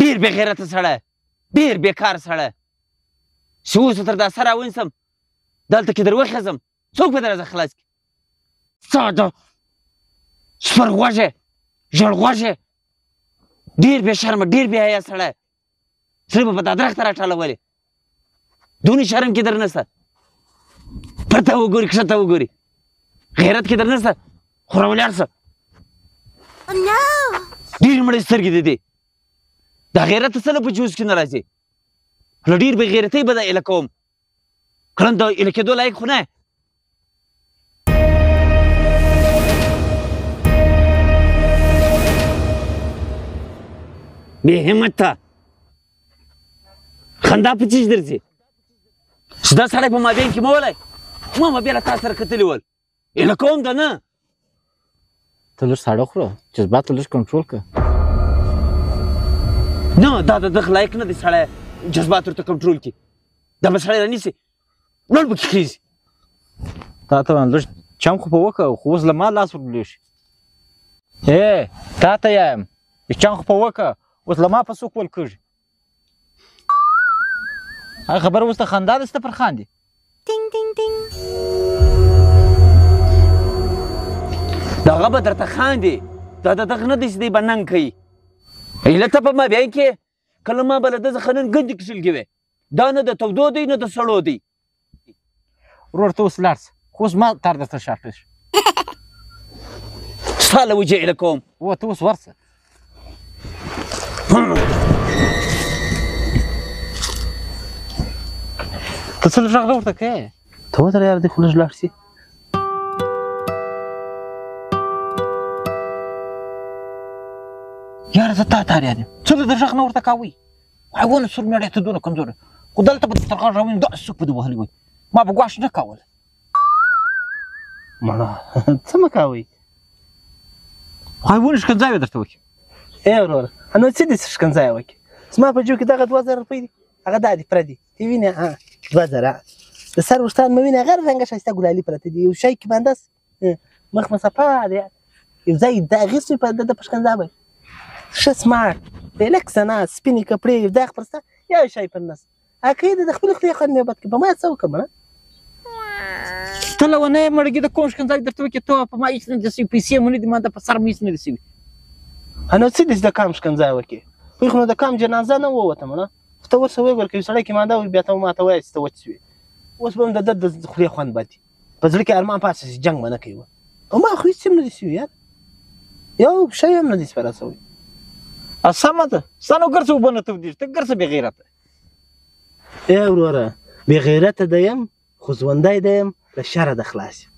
ډېر بې غیرته سړی، ډېر بېکاره سړی چې اوس تر دا سر راونیسم دلته کې در وخېږم څوک به دروازه خلاص کړي؟ ساده سپرغوږی ژړغوږی ډېر بې شرمه ډېر بې حیا سړی زړه به په دا درخته راټالولې دونې شرم کې در نشته پرته وګوري کښته وګوري غیرت کې در نشته خو راولاړ شه ډېرې مړې سترګې دي دې دا غیرت څه له په جوز کې نه راځي له ډېر بې غیرتۍ به دا ایله کوم کړن د ایله کېدو لایق خو نه بې همته خندا په چیز درځي چې دا سړی په مابین کې مولی ما بیا له تا سره کتلي ول ایله کوم ده نه ته لږ ساړه خوره جذبات لږ کنټرول کړه نه دا د دغه لایق نه دی سړی جذبات ورته کنټرول کړي دا به سړی رانیسي لوړ به کې خیږي تا ته لږ چم خو په وکړه خو اوس له ما لاس ورلوېږي تا ته یم چم خو په وکړه اوس له ما په څوک ول کېږي هغه خبره اوس ته خندا ده سته پر خاندي دغه به درته خاندي دا د دغه نه دی چې دی به ننګ کوي ایله ته په مابین کې کله ما به له ده څخه نن ګنډې کښلګې وې دا نه د تودو دی نه د سړو دی ورور ته اوس لاړ شه خو اوس ما تار درته شاته شي ستا له وجې ایله کوم و ته اوس ورشه ته څه غږ ورته کوې ته ودره یاره دی خو لږ لاړ شي یاره زه تا تاریان یم څه د غږ نه ورته کوئ حیوانه سور مېړی ته دونه کمزوره خو دلته به تر غږ راونیم داسې څوک به دې وهلي وی ما به ګواښ نه کوله مړه څه مه کوئ حیواني ښکنځاوې درته وکړي وروره نو څه دې ښکنځا یې وکړي زما په جیب کې دغه 2000 روپۍ دي هغه دا دي پردي ته وینې 2000 د سر وشتان مې وینې هغه رنګه ښایسته ګلالي پرته دي یو شی کې باندس مخ مې صفا دی یو ځای د اغېستو په د پښکنځا به ښه سمارټ ریلکس نه سپینې کپړې یو داغ پر ستا یو شی پر نس هکې د خپلې خولې خوند مې بد کړي په ما څه وکړم نه ته لیونی یې مړګي د کوم ښکنځاوې درته وکړي ته په ما هېڅ نه دي سوي پیسې مو نه دي ما د په سر مو هېڅ نه دي سوي نو څه دې د کام ښکنځا وکړي خو خو نو د کام جنازه نه ووتم نه خو ته ورسه وګوره که یو سړی کې مانده وي بیا ته ما ته وایې چې ته وچ شوې اوس به هم د ده د خولې خوند بد دي په زړه کې ارمان پاتې شي جنګ به نه کوي په ما خو هېڅ هم نه دي سوي یار یو شی هم نه دي سپاره سوی سمه ده ستا نو ګرڅه اوبه نه تودېږي ته ګرڅه بې غیرته وروره بې غیرته ده یم خو ژوندی ده یم له شره د خلاص یم